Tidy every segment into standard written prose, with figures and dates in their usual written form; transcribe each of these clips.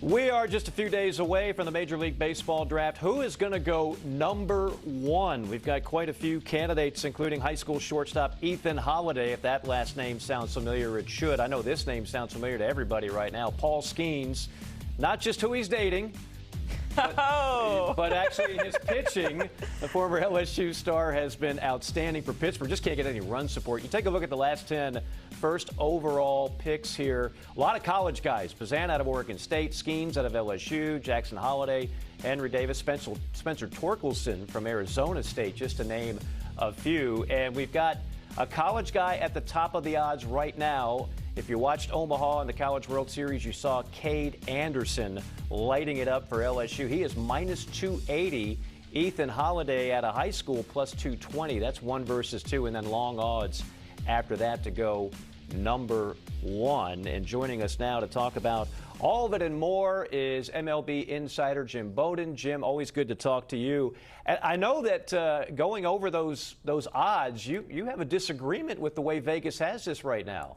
We are just a few days away from the Major League Baseball draft. Who is going to go number one? We've got quite a few candidates, including high school shortstop Ethan Holliday. If that last name sounds familiar, it should. I know this name sounds familiar to everybody right now. Paul Skeens, not just who he's dating, but actually his pitching. The former LSU star has been outstanding for Pittsburgh. Just can't get any run support. You take a look at the last 10 first overall picks here. A lot of college guys. Bazan out of Oregon State, Skeens out of LSU, Jackson Holliday, Henry Davis, Spencer Torkelson from Arizona State, just to name a few. And we've got a college guy at the top of the odds right now. If you watched Omaha in the College World Series, you saw Cade Anderson lighting it up for LSU. He is minus 280. Ethan Holliday out of high school plus 220. That's 1 versus 2, and then long odds after that to go number one. And joining us now to talk about all of it and more is MLB insider Jim Bowden. Jim, always good to talk to you. And I know that going over those odds, you have a disagreement with the way Vegas has this right now.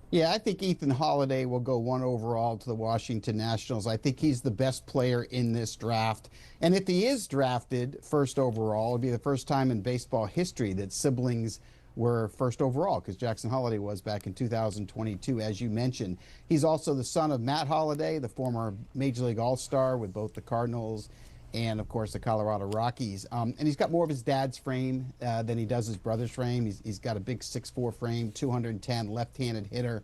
Yeah, I think Ethan Holliday will go 1 overall to the Washington Nationals. I think he's the best player in this draft. And if he is drafted first overall, it'll be the first time in baseball history that siblings were first overall, because Jackson Holliday was back in 2022, as you mentioned. He's also the son of Matt Holliday, the former Major League All-Star with both the Cardinals and, of course, the Colorado Rockies. And he's got more of his dad's frame than he does his brother's frame. He's got a big 6'4" frame, 210, left-handed hitter.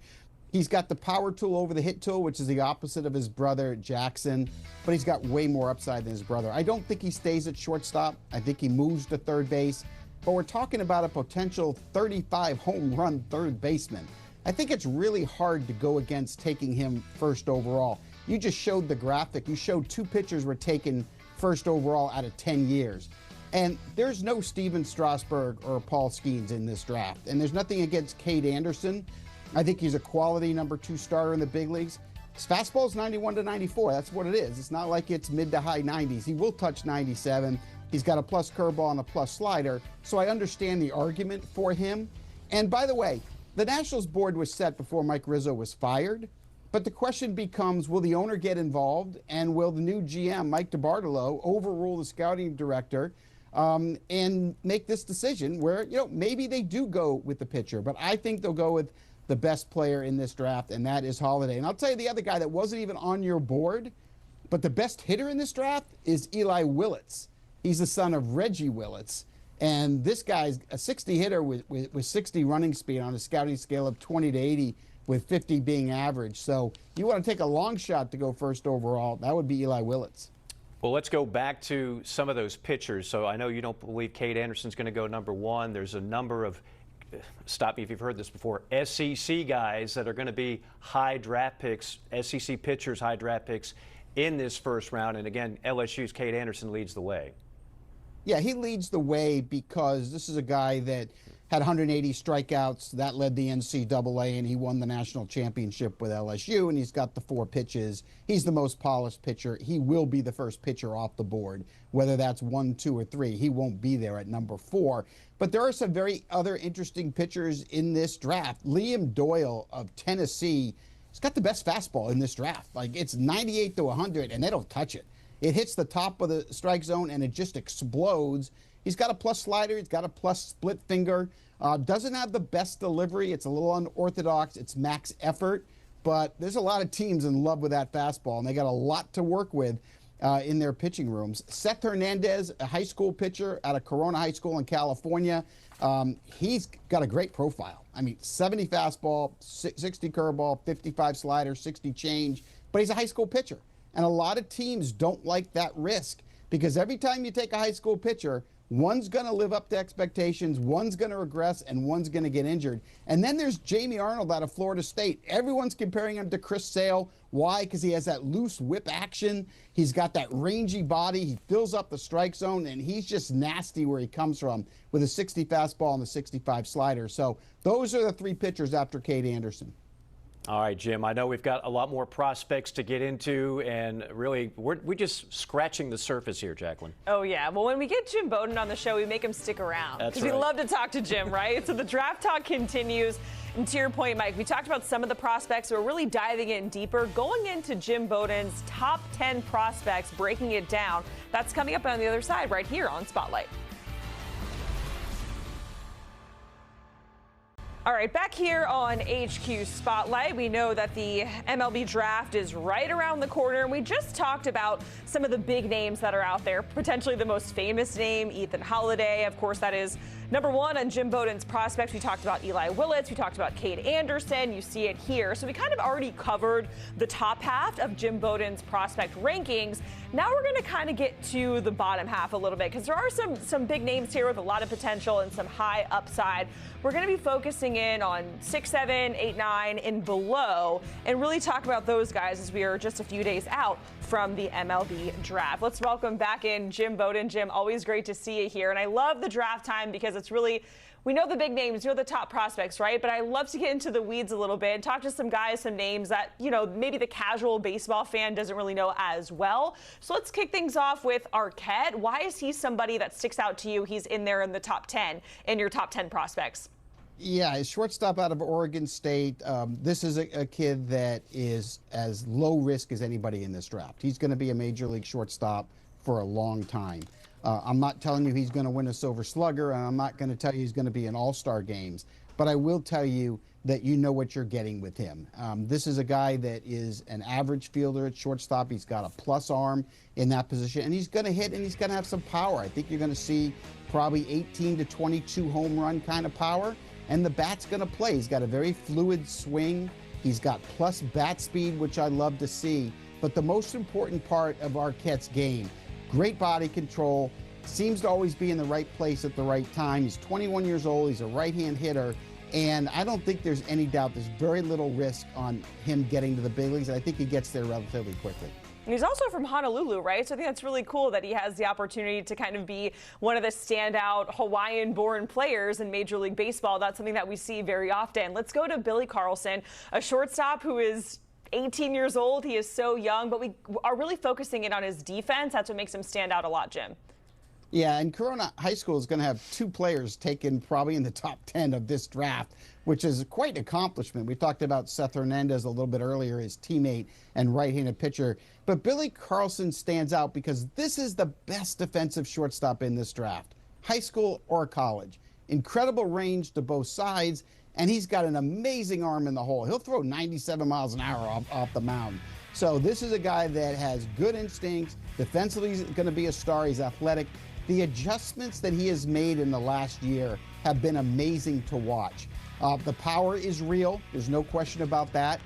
He's got the power tool over the hit tool, which is the opposite of his brother, Jackson. But he's got way more upside than his brother. I don't think he stays at shortstop. I think he moves to third base. But we're talking about a potential 35 home run third baseman. I think it's really hard to go against taking him first overall. You just showed the graphic. You showed 2 pitchers were taken first overall out of 10 years. And there's no Steven Strasburg or Paul Skeens in this draft. And there's nothing against Cade Anderson. I think he's a quality number 2 starter in the big leagues. His fastball's 91 to 94. That's what it is. It's not like it's mid to high 90s. He will touch 97. He's got a plus curveball and a plus slider. So I understand the argument for him. And by the way, the Nationals board was set before Mike Rizzo was fired. But the question becomes, will the owner get involved, and will the new GM, Mike DiBartolo, overrule the scouting director and make this decision where, maybe they do go with the pitcher. But I think they'll go with the best player in this draft, and that is Holliday. And I'll tell you the other guy that wasn't even on your board, but the best hitter in this draft is Eli Willits. He's the son of Reggie Willits. And this guy's a 60 hitter with 60 running speed on a scouting scale of 20 to 80. With 50 being average. So you want to take a long shot to go first overall, that would be Eli Willits. Well, let's go back to some of those pitchers. So I know you don't believe Cade Anderson's going to go number one. There's a number of, stop me if you've heard this before, SEC guys that are going to be high draft picks, SEC pitchers, high draft picks in this first round. And again, LSU's Cade Anderson leads the way. Yeah, he leads the way because this is a guy that had 180 strikeouts. That led the NCAA, and he won the national championship with LSU, and he's got the 4 pitches. He's the most polished pitcher. He will be the first pitcher off the board, whether that's 1, 2, or 3. He won't be there at number 4. But there are some very other interesting pitchers in this draft. Liam Doyle of Tennessee, he's got the best fastball in this draft. Like, it's 98 to 100, and they don't touch it. It hits the top of the strike zone, and it just explodes. He's got a plus slider. He's got a plus split finger. Doesn't have the best delivery. It's a little unorthodox. It's max effort. But there's a lot of teams in love with that fastball, and they got a lot to work with in their pitching rooms. Seth Hernandez, a high school pitcher out of Corona High School in California. He's got a great profile. I mean, 70 fastball, 60 curveball, 55 slider, 60 change. But he's a high school pitcher. And a lot of teams don't like that risk because every time you take a high school pitcher, one's going to live up to expectations, one's going to regress, and one's going to get injured. And then there's Jamie Arnold out of Florida State. Everyone's comparing him to Chris Sale. Why? Because he has that loose whip action. He's got that rangy body. He fills up the strike zone, and he's just nasty where he comes from with a 60 fastball and a 65 slider. So those are the 3 pitchers after Cade Anderson. All right, Jim, I know we've got a lot more prospects to get into, and really, we're just scratching the surface here, Jacqueline. Oh, yeah. Well, when we get Jim Bowden on the show, we make him stick around. That's right. Because we love to talk to Jim, right? So the draft talk continues. And to your point, Mike, we talked about some of the prospects. We're really diving in deeper, going into Jim Bowden's top 10 prospects, breaking it down. That's coming up on the other side right here on Spotlight. All right, back here on HQ Spotlight, we know that the MLB Draft is right around the corner. We just talked about some of the big names that are out there. Potentially the most famous name, Ethan Holiday. Of course, that is number one on Jim Bowden's prospects. We talked about Eli Willits. We talked about Cade Anderson. You see it here. So we kind of already covered the top half of Jim Bowden's prospect rankings. Now we're going to kind of get to the bottom half a little bit because there are some big names here with a lot of potential and some high upside. We're going to be focusing in on 6, 7, 8, 9 and below and really talk about those guys as we are just a few days out from the MLB Draft. Let's welcome back in Jim Bowden. Jim, always great to see you here. And I love the draft time because it's really, we know the big names, you know the top prospects, right? But I love to get into the weeds a little bit and talk to some guys, some names that, you know, maybe the casual baseball fan doesn't really know as well. So let's kick things off with Arquette. Why is he somebody that sticks out to you? He's in there in the top 10, in your top 10 prospects. Yeah, a shortstop out of Oregon State. This is a kid that is as low risk as anybody in this draft. He's going to be a major league shortstop for a long time. I'm not telling you he's going to win a Silver Slugger, and I'm not going to tell you he's going to be in all-star games, but I will tell you that you know what you're getting with him. This is a guy that is an average fielder at shortstop. He's got a plus arm in that position, and he's going to hit, and he's going to have some power. I think you're going to see probably 18 to 22 home run kind of power. And the bat's going to play. He's got a very fluid swing. He's got plus bat speed, which I love to see. But the most important part of Arquette's game, great body control, seems to always be in the right place at the right time. He's 21 years old. He's a right-hand hitter. And I don't think there's any doubt there's very little risk on him getting to the big leagues. And I think he gets there relatively quickly. And he's also from Honolulu, right? So I think that's really cool that he has the opportunity to kind of be one of the standout Hawaiian-born players in Major League Baseball. That's something that we see very often. Let's go to Billy Carlson, a shortstop who is 18 years old. He is so young, but we are really focusing in on his defense. That's what makes him stand out a lot, Jim. Yeah, and Corona High School is going to have 2 players taken probably in the top 10 of this draft, which is quite an accomplishment. We talked about Seth Hernandez a little bit earlier, his teammate and right-handed pitcher. But Billy Carlson stands out because this is the best defensive shortstop in this draft, high school or college. Incredible range to both sides, and he's got an amazing arm in the hole. He'll throw 97 miles an hour off the mound. So this is a guy that has good instincts. Defensively, he's going to be a star. He's athletic. The adjustments that he has made in the last year have been amazing to watch. The power is real. There's no question about that.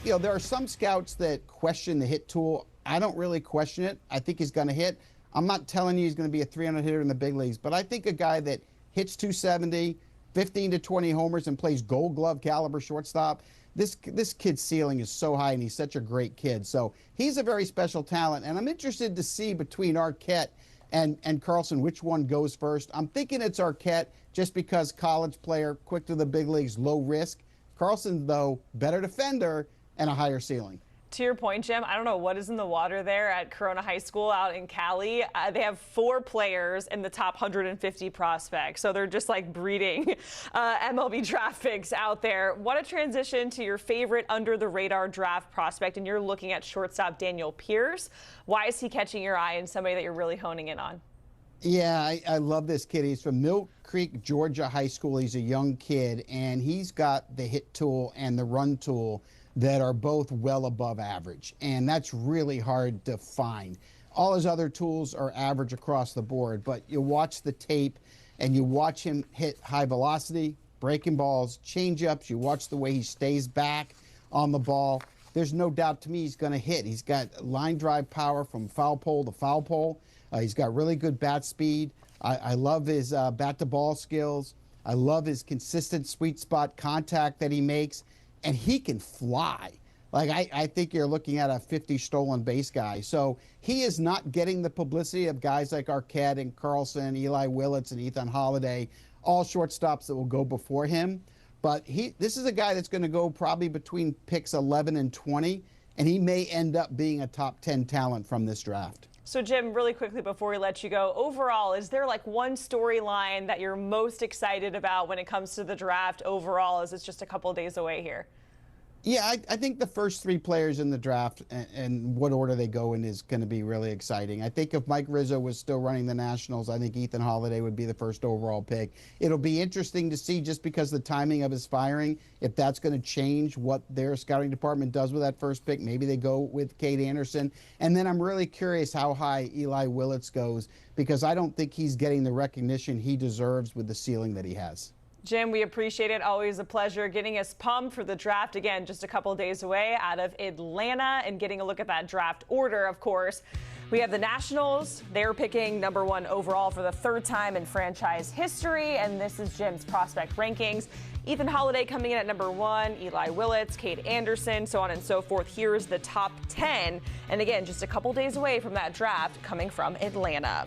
You know, there are some scouts that question the hit tool. I don't really question it. I think he's going to hit. I'm not telling you he's going to be a 300 hitter in the big leagues, but I think a guy that hits 270, 15 to 20 homers, and plays Gold Glove caliber shortstop, this kid's ceiling is so high, and he's such a great kid. So he's a very special talent, and I'm interested to see between Arquette and Carlson which one goes first. I'm thinking it's Arquette just because college player, quick to the big leagues, low risk. Carlson, though, better defender and a higher ceiling. To your point, Jim, I don't know what is in the water there at Corona High School out in Cali. They have 4 players in the top 150 prospects. So they're just like breeding MLB draft picks out there. What a transition to your favorite under-the-radar draft prospect, and you're looking at shortstop Daniel Pierce. Why is he catching your eye and somebody that you're really honing in on? Yeah, I love this kid. He's from Mill Creek, Georgia High School. He's a young kid, and he's got the hit tool and the run tool that are both well above average, and that's really hard to find. All his other tools are average across the board, but you watch the tape and you watch him hit high velocity, breaking balls, change-ups. You watch the way he stays back on the ball. There's no doubt to me he's going to hit. He's got line drive power from foul pole to foul pole. He's got really good bat speed. I love his bat-to-ball skills. I love his consistent sweet spot contact that he makes. And he can fly. Like, I think you're looking at a 50 stolen base guy. So he is not getting the publicity of guys like Arquette and Carlson, Eli Willits, and Ethan Holiday, all shortstops that will go before him. But this is a guy that's going to go probably between picks 11 and 20, and he may end up being a top 10 talent from this draft. So, Jim, really quickly before we let you go, overall, is there like one storyline that you're most excited about when it comes to the draft overall, as it's just a couple of days away here? Yeah, I think the first 3 players in the draft and what order they go in is going to be really exciting. I think if Mike Rizzo was still running the Nationals, I think Ethan Holiday would be the first overall pick. It'll be interesting to see, just because the timing of his firing, if that's going to change what their scouting department does with that first pick. Maybe they go with Cade Anderson. And then I'm really curious how high Eli Willits goes, because I don't think he's getting the recognition he deserves with the ceiling that he has. Jim, we appreciate it. Always a pleasure getting us pumped for the draft. Again, just a couple days away out of Atlanta, and getting a look at that draft order, of course. We have the Nationals. They're picking number 1 overall for the 3rd time in franchise history, and this is Jim's prospect rankings. Ethan Holiday coming in at number 1, Eli Willits, Cade Anderson, so on and so forth. Here's the top 10. And again, just a couple days away from that draft coming from Atlanta.